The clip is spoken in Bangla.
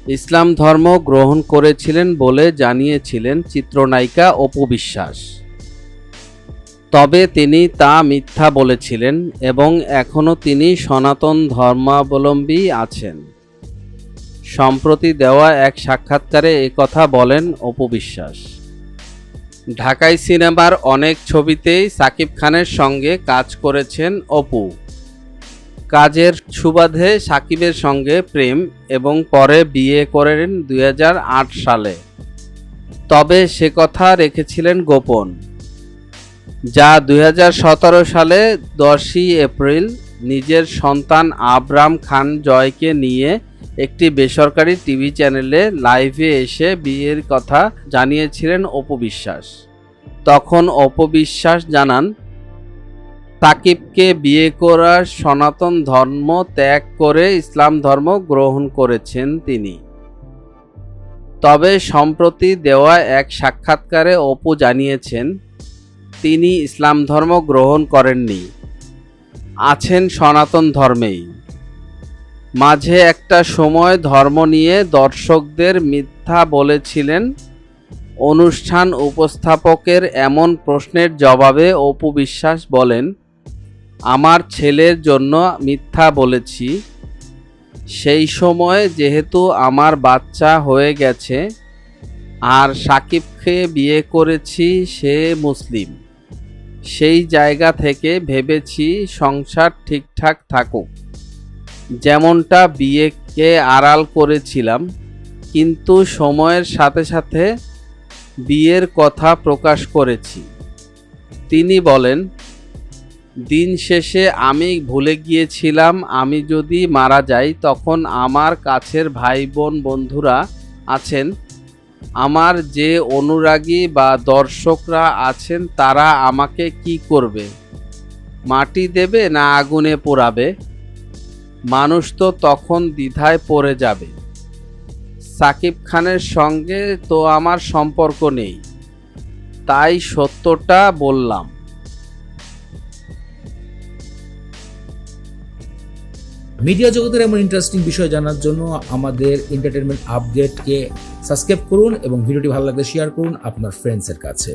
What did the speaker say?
ইসলাম ধর্ম গ্রহণ করেছিলেন বলে জানিয়েছিলেন চিত্রনায়িকা অপু বিশ্বাস। তবে তিনি তা মিথ্যা বলেছিলেন এবং এখনও তিনি সনাতন ধর্মাবলম্বী আছেন। সম্প্রতি দেওয়া এক সাক্ষাৎকারে একথা বলেন অপু বিশ্বাস। ঢাকাই সিনেমার অনেক ছবিতেই সাকিব খানের সঙ্গে কাজ করেছেন অপু। কাজের সুবাদে সাকিবের সঙ্গে প্রেম এবং পরে বিয়ে করেন ২০০৮ সালে। তবে সে কথা রেখেছিলেন গোপন, যা ২০১৭ সালে ১০ই এপ্রিল নিজের সন্তান আবরাম খান জয়কে নিয়ে একটি বেসরকারি টিভি চ্যানেলে লাইভে এসে বিয়ের কথা জানিয়েছিলেন অপু বিশ্বাস। তখন অপু বিশ্বাস জানান, সাকিবকে বিয়ে করার সনাতন ধর্ম ত্যাগ করে ইসলাম ধর্ম গ্রহণ করেছেন তিনি। তবে সম্প্রতি দেওয়া এক সাক্ষাৎকারে অপু জানিয়েছেন, তিনি ইসলাম ধর্ম গ্রহণ করেননি, আছেন সনাতন ধর্মেই। মাঝে একটা সময় ধর্ম নিয়ে দর্শকদের মিথ্যা বলেছিলেন। অনুষ্ঠান উপস্থাপকের এমন প্রশ্নের জবাবে অপু বিশ্বাস বলেন, আমার ছেলের জন্য মিথ্যা বলেছি। সেই সময় যেহেতু আমার বাচ্চা হয়ে গেছে আর সাকিবকে বিয়ে করেছি, সে মুসলিম, সেই জায়গা থেকে ভেবেছি সংসার ঠিকঠাক থাকুক, যেমনটা বিয়েকে আড়াল করেছিলাম, কিন্তু সময়ের সাথে সাথে বিয়ের কথা প্রকাশ করেছি। তিনি বলেন, দিন শেষে আমি ভুলে গিয়েছিলাম আমি যদি মারা যাই তখন আমার কাছের ভাই বোন বন্ধুরা আছেন, আমার যে অনুরাগী বা দর্শকরা আছেন তারা আমাকে কি করবে, মাটি দেবে না আগুনে পোড়াবে? মানুষ তো তখন দ্বিধায় পড়ে যাবে। সাকিব খানের সঙ্গে তো আমার সম্পর্ক নেই, তাই সত্যটা বললাম। মিডিয়া জগতের এমন ইন্টারেস্টিং বিষয় জানার জন্য আমাদের এন্টারটেনমেন্ট আপডেটকে সাবস্ক্রাইব করুন এবং ভিডিওটি ভালো লাগলে শেয়ার করুন আপনার ফ্রেন্ডসের কাছে।